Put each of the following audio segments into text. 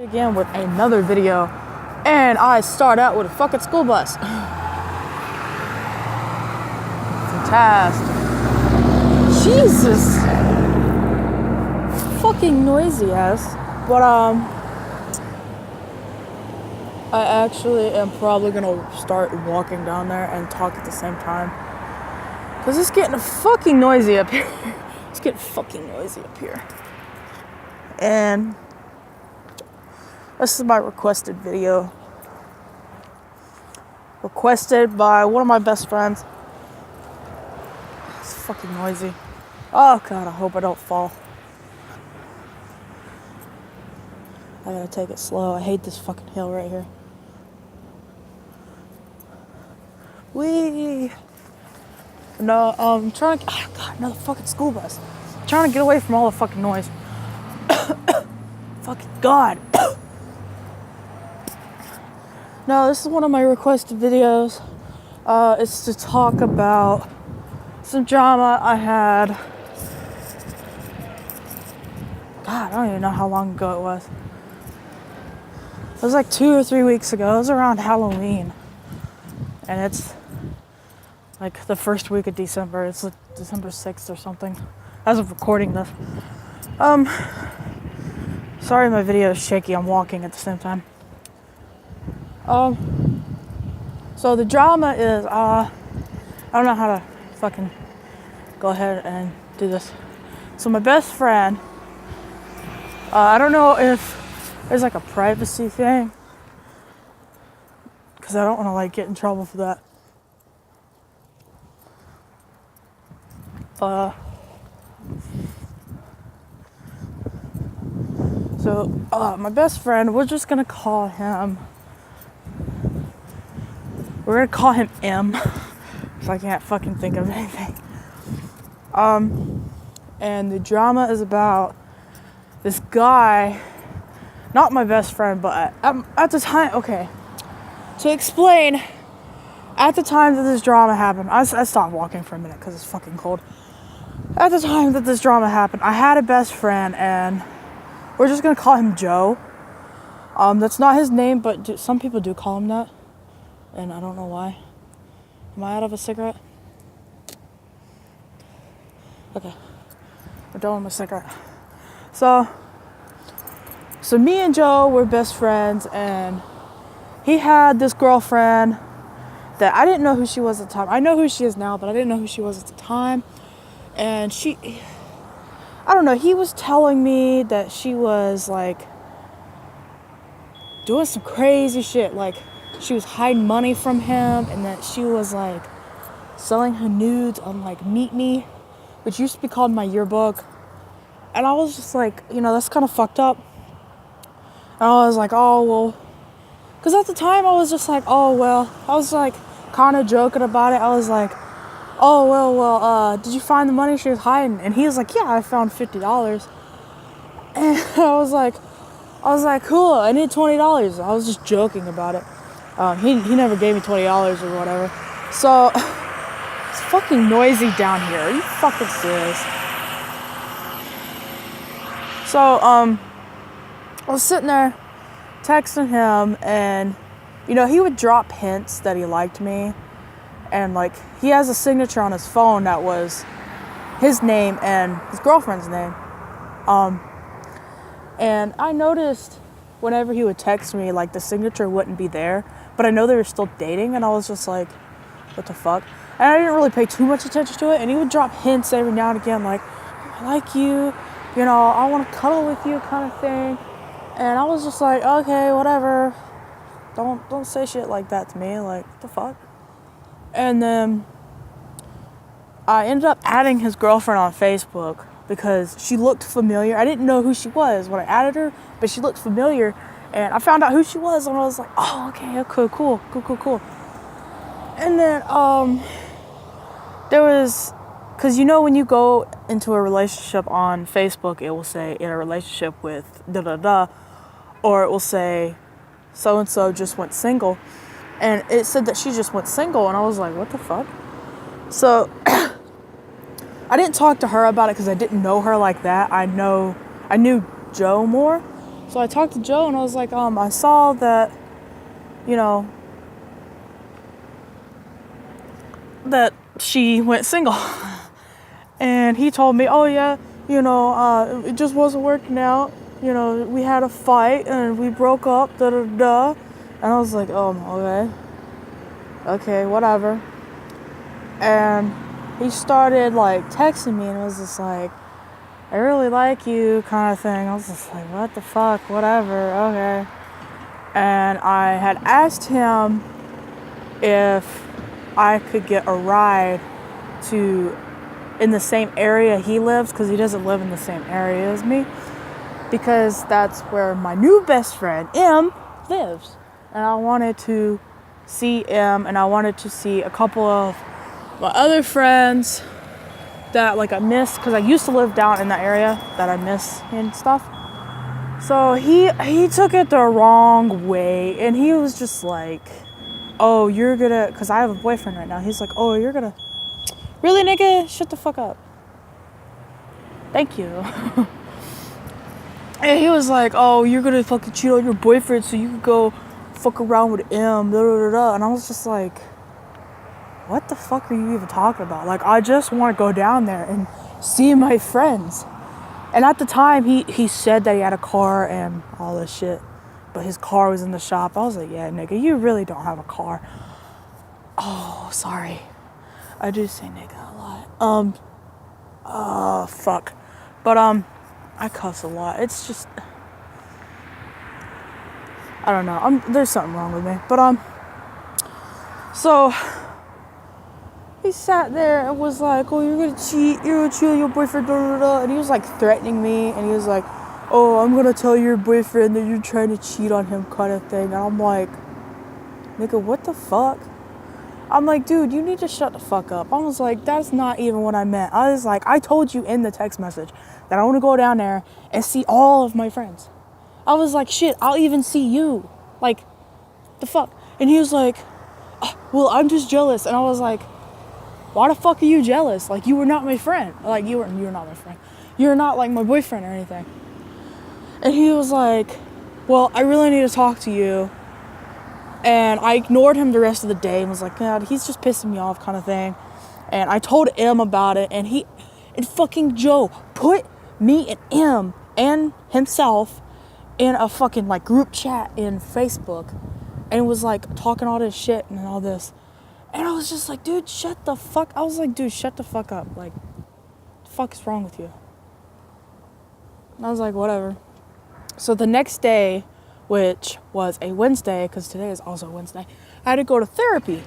Again with another video, and I start out with a fucking school bus. Fantastic. Jesus. Fucking noisy ass. But I actually am probably gonna start walking down there and talk at the same time. Cause it's getting fucking noisy up here. It's getting fucking noisy up here. And this is my requested video. Requested by one of my best friends. It's fucking noisy. Oh god, I hope I don't fall. I gotta take it slow. I hate this fucking hill right here. Whee! No, I'm trying to, oh god, another fucking school bus. I'm trying to get away from all the fucking noise. Fucking god. No, this is one of my requested videos. It's to talk about some drama I had. God, I don't even know how long ago it was. It was like 2 or 3 weeks ago. It was around Halloween. And it's like the first week of December. It's like December 6th or something. As of recording this. Sorry my video is shaky. I'm walking at the same time. So the drama is, I don't know how to fucking go ahead and do this. So my best friend, I don't know if there's like a privacy thing, because I don't want to like get in trouble for that. My best friend, we're just gonna call him. We're gonna call him M, because I can't fucking think of anything. And the drama is about this guy, not my best friend, but at the time, okay. To explain, at the time that this drama happened, I stopped walking for a minute because it's fucking cold. At the time that this drama happened, I had a best friend, and we're just gonna call him Joe. That's not his name, but some people do call him that. And I don't know why. Am I out of a cigarette? Okay. We're done with my cigarette. So me and Joe were best friends, and he had this girlfriend that I didn't know who she was at the time. I know who she is now, but I didn't know who she was at the time. And I don't know, he was telling me that she was like doing some crazy shit, like she was hiding money from him, and that she was like selling her nudes on like Meet Me, which used to be called My Yearbook. And I was just like, that's kind of fucked up. And I was like, oh well, because at the time I was just like, oh well, I was like kind of joking about it. I was like, oh well, did you find the money she was hiding? And he was like, yeah, I found $50. And I was like, cool, I need $20. I was just joking about it. He never gave me $20 or whatever. So, it's fucking noisy down here. Are you fucking serious? So, I was sitting there texting him, and, he would drop hints that he liked me. And, like, he has a signature on his phone that was his name and his girlfriend's name. And I noticed whenever he would text me, like, the signature wouldn't be there. But I know they were still dating, and I was just like, what the fuck? And I didn't really pay too much attention to it, and he would drop hints every now and again, like, I like you, I want to cuddle with you kind of thing. And I was just like, okay, whatever. Don't say shit like that to me, like, what the fuck? And then I ended up adding his girlfriend on Facebook because she looked familiar. I didn't know who she was when I added her, but she looked familiar. And I found out who she was, and I was like, oh, okay, cool. And then, there was, because when you go into a relationship on Facebook, it will say, in a relationship with da-da-da, or it will say, so-and-so just went single. And it said that she just went single, and I was like, what the fuck? So, I didn't talk to her about it because I didn't know her like that. I knew Joe more. So I talked to Joe and I was like, I saw that, you know, that she went single. And he told me, oh yeah, you know, it just wasn't working out. You know, we had a fight and we broke up, da da da. And I was like, okay. Okay, whatever. And he started like texting me and it was just like, I really like you kind of thing. I was just like, what the fuck, whatever, okay. And I had asked him if I could get a ride to in the same area he lives, because he doesn't live in the same area as me, because that's where my new best friend M lives. And I wanted to see M, and I wanted to see a couple of my other friends that like I miss, because I used to live down in that area that I miss and stuff. So he took it the wrong way, and he was just like, oh, you're gonna, because I have a boyfriend right now, he's like, oh, you're gonna, really, nigga? Shut the fuck up. Thank you. And he was like, oh, you're gonna fucking cheat on your boyfriend so you can go fuck around with M, da da da. And I was just like, what the fuck are you even talking about? Like, I just want to go down there and see my friends. And at the time, he said that he had a car and all this shit, but his car was in the shop. I was like, yeah, nigga, you really don't have a car. Oh, sorry. I do say nigga a lot. Fuck. But, I cuss a lot. It's just, I don't know. There's something wrong with me. But, so he sat there and was like, oh, you're gonna cheat on your boyfriend, da, da, da. And he was like threatening me, and he was like, oh, I'm gonna tell your boyfriend that you're trying to cheat on him kind of thing. And I'm like, nigga, what the fuck? I'm like, dude, you need to shut the fuck up. I was like, that's not even what I meant. I was like, I told you in the text message that I want to go down there and see all of my friends. I was like, shit, I'll even see you. Like, the fuck? And he was like, well, I'm just jealous. And I was like, why the fuck are you jealous? Like, you were not my friend. Like, you're not my friend. You're not like my boyfriend or anything. And he was like, well, I really need to talk to you. And I ignored him the rest of the day and was like, God, he's just pissing me off kind of thing. And I told M about it, and fucking Joe put me and M and himself in a fucking like group chat in Facebook and was like talking all this shit and all this. And I was just like, dude, shut the fuck. I was like, dude, shut the fuck up. Like, the fuck is wrong with you? And I was like, whatever. So the next day, which was a Wednesday, because today is also Wednesday, I had to go to therapy.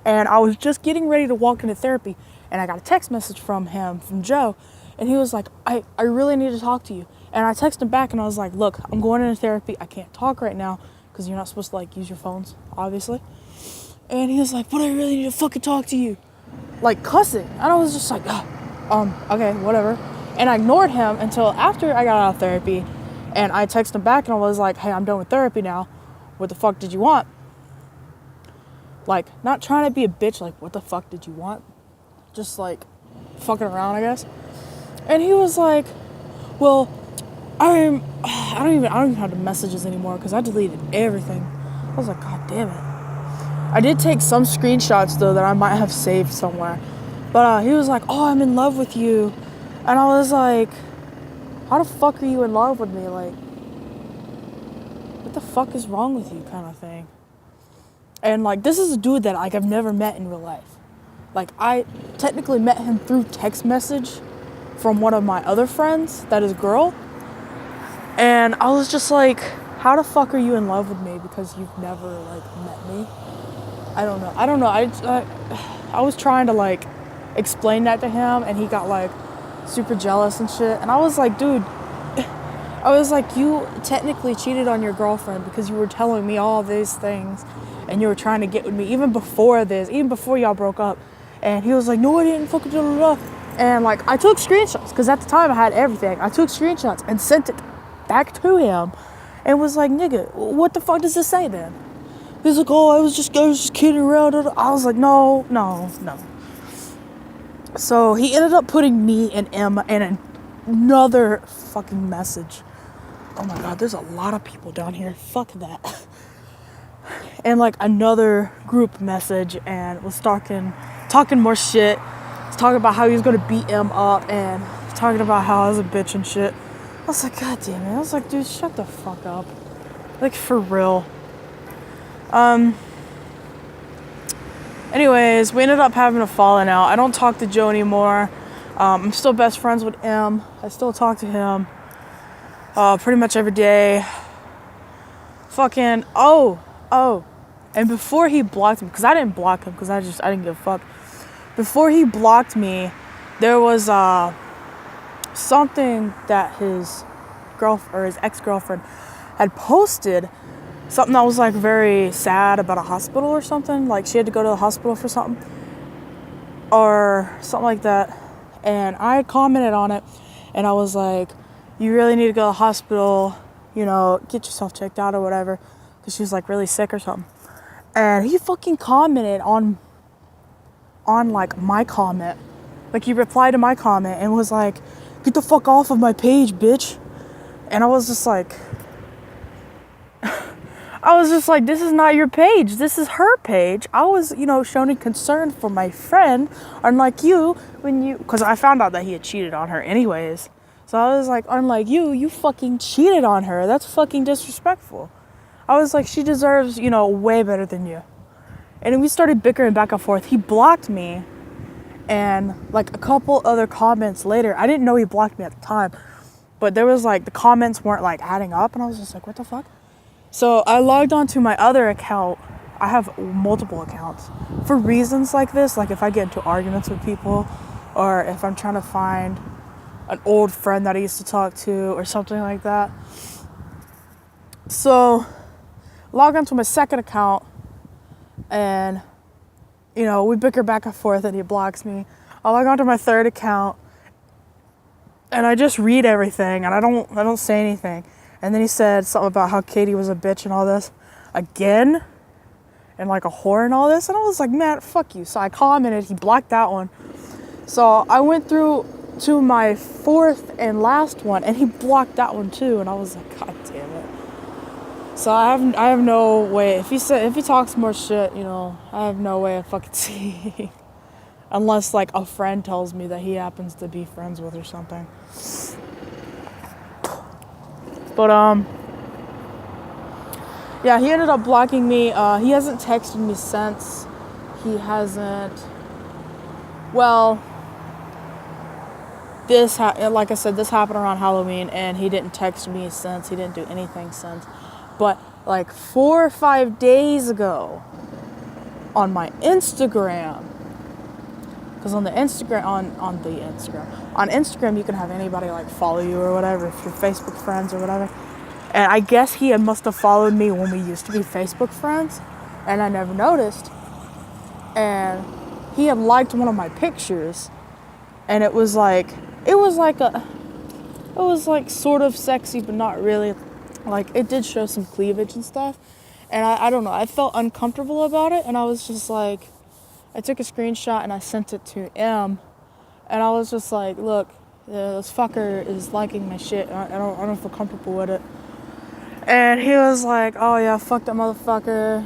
And I was just getting ready to walk into therapy, and I got a text message from Joe, and he was like, I really need to talk to you. And I texted him back, and I was like, look, I'm going into therapy. I can't talk right now, because you're not supposed to, like, use your phones, obviously. And he was like, but I really need to fucking talk to you. Like, cussing. And I was just like, okay, whatever. And I ignored him until after I got out of therapy. And I texted him back and I was like, hey, I'm done with therapy now. What the fuck did you want? Like, not trying to be a bitch, like, what the fuck did you want? Just, like, fucking around, I guess. And he was like, well, I don't even have the messages anymore because I deleted everything. I was like, God damn it. I did take some screenshots, though, that I might have saved somewhere. But he was like, oh, I'm in love with you. And I was like, how the fuck are you in love with me? Like, what the fuck is wrong with you kind of thing? And, like, this is a dude that, like, I've never met in real life. Like, I technically met him through text message from one of my other friends that is a girl. And I was just like, how the fuck are you in love with me because you've never, like, met me? I don't know. I was trying to, like, explain that to him, and he got, like, super jealous and shit. And I was like, dude, I was like, you technically cheated on your girlfriend because you were telling me all these things and you were trying to get with me even before this, even before y'all broke up. And he was like, no, I didn't fucking blah, blah, blah. And, like, I took screenshots because at the time I had everything. I took screenshots and sent it back to him and was like, nigga, what the fuck does this say then? He's like, oh, I was just kidding around. I was like, no. So he ended up putting me and Emma in another fucking message oh my god, there's a lot of people down here. Fuck that. And like another group message and was talking more shit. Was talking about how he was gonna beat him up and talking about how I was a bitch and shit. I was like, god damn it. I was like, dude, shut the fuck up. Like, for real. Anyways, we ended up having a falling out. I don't talk to Joe anymore. I'm still best friends with M. I still talk to him pretty much every day. Fucking, oh. And before he blocked me, because I didn't block him, because I didn't give a fuck. Before he blocked me, there was something that his ex-girlfriend had posted. Something that was like very sad about a hospital or something. Like she had to go to the hospital for something. Or something like that. And I commented on it. And I was like, you really need to go to the hospital. You know, get yourself checked out or whatever. Because she was like really sick or something. And he fucking commented on like my comment. Like he replied to my comment and was like, get the fuck off of my page, bitch. And I was just like, this is not your page. This is her page. I was, showing concern for my friend, unlike you, because I found out that he had cheated on her anyways. So I was like, unlike you fucking cheated on her. That's fucking disrespectful. I was like, she deserves, way better than you. And then we started bickering back and forth. He blocked me. And like a couple other comments later, I didn't know he blocked me at the time, but there was like, the comments weren't like adding up. And I was just like, what the fuck? So I logged on to my other account. I have multiple accounts for reasons like this. Like if I get into arguments with people or if I'm trying to find an old friend that I used to talk to or something like that. So log on to my second account and, we bicker back and forth and he blocks me. I log on to my third account and I just read everything and I don't say anything. And then he said something about how Katie was a bitch and all this again and like a whore and all this. And I was like, man, fuck you. So I commented, he blocked that one. So I went through to my fourth and last one and he blocked that one too. And I was like, god damn it. So I have no way. If he talks more shit, I have no way of fucking seeing. Unless like a friend tells me that he happens to be friends with or something. But yeah, he ended up blocking me. He hasn't texted me since. He hasn't. Well, like I said, this happened around Halloween, and he didn't text me since. He didn't do anything since. But like 4 or 5 days ago, on my Instagram, because on Instagram you can have anybody like follow you or whatever if you're Facebook friends or whatever. And I guess he must have followed me when we used to be Facebook friends, and I never noticed. And he had liked one of my pictures, and it was like sort of sexy, but not really. Like it did show some cleavage and stuff, and I don't know. I felt uncomfortable about it, and I was just like, I took a screenshot and I sent it to M, and I was just like, look, this fucker is liking my shit. I don't feel comfortable with it. And he was like, oh yeah, fuck that motherfucker,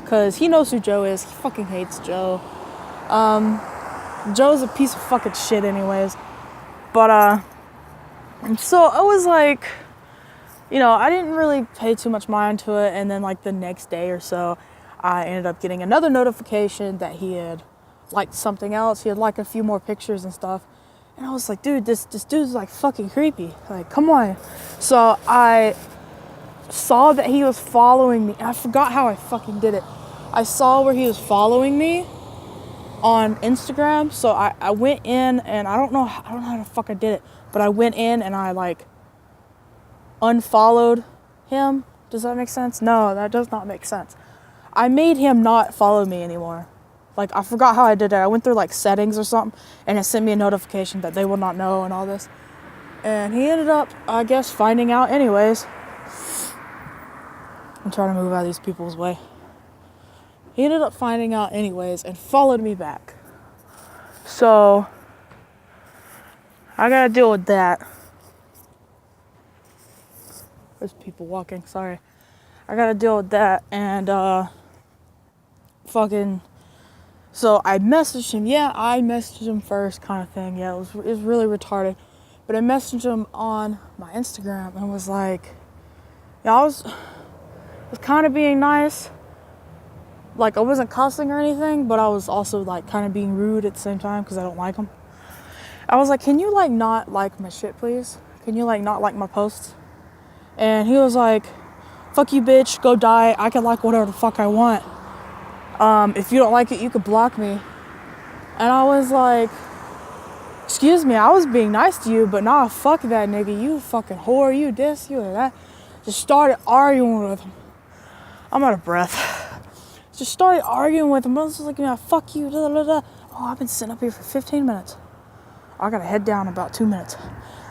because he knows who Joe is. He fucking hates Joe. Joe's a piece of fucking shit anyways. But so I was like, I didn't really pay too much mind to it. And then like the next day or so, I ended up getting another notification that he had liked something else. He had liked a few more pictures and stuff. And I was like, dude, this dude's like fucking creepy. Like, come on. So I saw that he was following me. I forgot how I fucking did it. I saw where he was following me on Instagram. So I went in and I don't know how the fuck I did it. But I went in and I like unfollowed him. Does that make sense? No, that does not make sense. I made him not follow me anymore. Like, I forgot how I did it. I went through, like, settings or something, and it sent me a notification that they will not know and all this. And he ended up, I guess, finding out anyways. I'm trying to move out of these people's way. He ended up finding out anyways and followed me back. So, I gotta deal with that. There's people walking, sorry. I gotta deal with that. And fucking, so I messaged him. Yeah, I messaged him first, kind of thing. Yeah, it was really retarded. But I messaged him on my Instagram and was like, yeah, I was kind of being nice. Like, I wasn't cussing or anything, but I was also like kind of being rude at the same time because I don't like him. I was like, can you like not like my shit, please? Can you like not like my posts? And he was like, fuck you, bitch, go die. I can like whatever the fuck I want. If you don't like it, you could block me. And I was like, excuse me, I was being nice to you, but nah, fuck that nigga. You fucking whore, you this, you that. Just started arguing with him. I'm out of breath. Just started arguing with him. I was just like, yeah, fuck you, da, da, da. Oh, I've been sitting up here for 15 minutes. I gotta head down in about 2 minutes.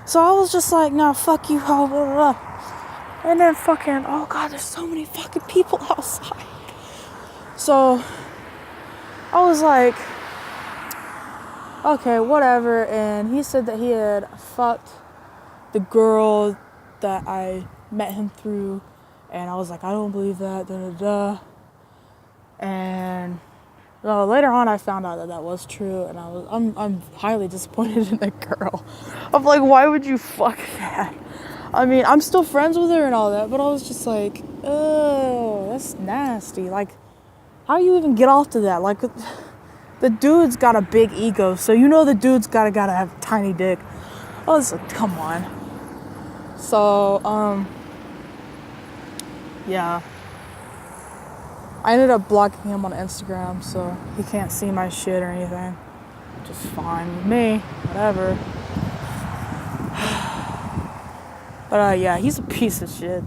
So I was just like, nah, fuck you, blah, blah, blah. And then fucking, oh God, there's so many fucking people outside. So I was like, okay, whatever. And he said that he had fucked the girl that I met him through. And I was like, I don't believe that, da, da, da. And later on I found out that was true, and I'm highly disappointed in that girl. I'm like, why would you fuck that? I mean, I'm still friends with her and all that, but I was just like, oh, that's nasty. Like, how do you even get off to that? Like, the dude's got a big ego, so you know the dude's gotta have a tiny dick. I was like, come on. So, yeah. I ended up blocking him on Instagram, so he can't see my shit or anything. Just fine with me, whatever. But yeah, he's a piece of shit.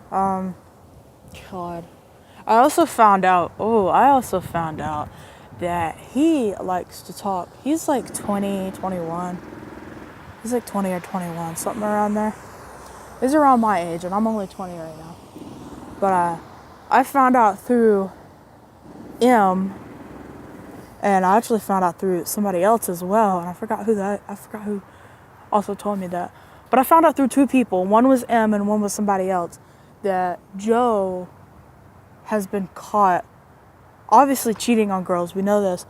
God. I also found out that he likes to talk. He's like 20, 21. He's like 20 or 21, something around there. He's around my age, and I'm only 20 right now. But I found out through M, and I actually found out through somebody else as well, and I forgot who also told me that. But I found out through two people. One was M and one was somebody else, that Joe has been caught obviously cheating on girls. We know this.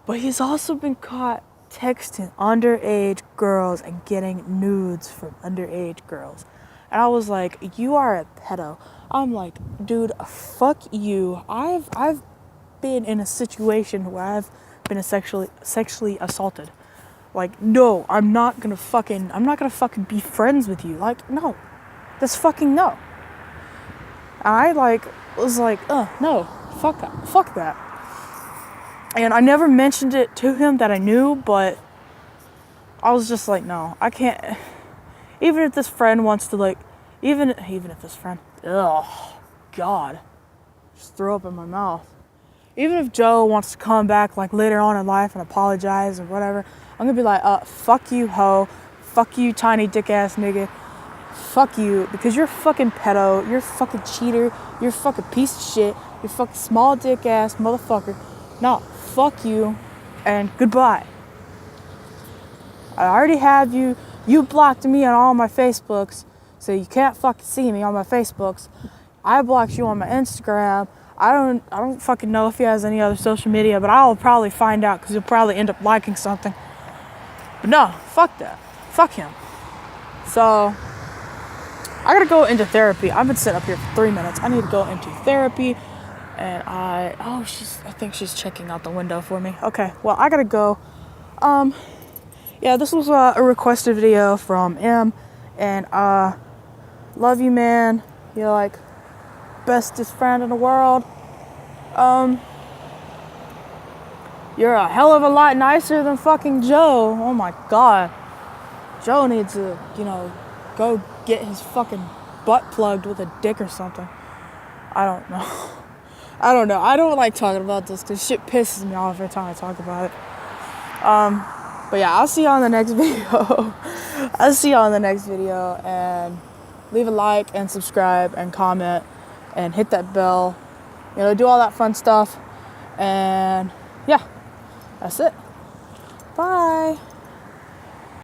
But he's also been caught texting underage girls and getting nudes from underage girls. And I was like, you are a pedo. I'm like, dude, fuck you. I've been in a situation where I've been sexually assaulted. Like, no, I'm not gonna fucking be friends with you. Like, no. That's fucking no. And I was like, no, fuck that. And I never mentioned it to him that I knew, but I was just like, no, I can't. Even if this friend wants to, like, even if this friend, God, just throw up in my mouth. Even if Joe wants to come back, like, later on in life and apologize or whatever, I'm gonna be like, fuck you, hoe. Fuck you, tiny dick ass nigga. Fuck you, because you're a fucking pedo. You're a fucking cheater. You're a fucking piece of shit. You're a fucking small dick ass motherfucker. No, fuck you, and goodbye. I already have you. You blocked me on all my Facebooks, so you can't fucking see me on my Facebooks. I blocked you on my Instagram. I don't fucking know if he has any other social media, but I'll probably find out because you'll probably end up liking something. But no, fuck that. Fuck him. So, I gotta go into therapy. I've been sitting up here for 3 minutes. I need to go into therapy. And I think she's checking out the window for me. Okay, well, I gotta go. Yeah, this was a requested video from M. And, love you, man. You're like bestest friend in the world. You're a hell of a lot nicer than fucking Joe. Oh my God. Joe needs to, go get his fucking butt plugged with a dick or something. I don't know. I don't like talking about this because shit pisses me off every time I talk about it. But yeah, I'll see you on the next video. And leave a like and subscribe and comment and hit that bell. Do all that fun stuff. And yeah, that's it. Bye.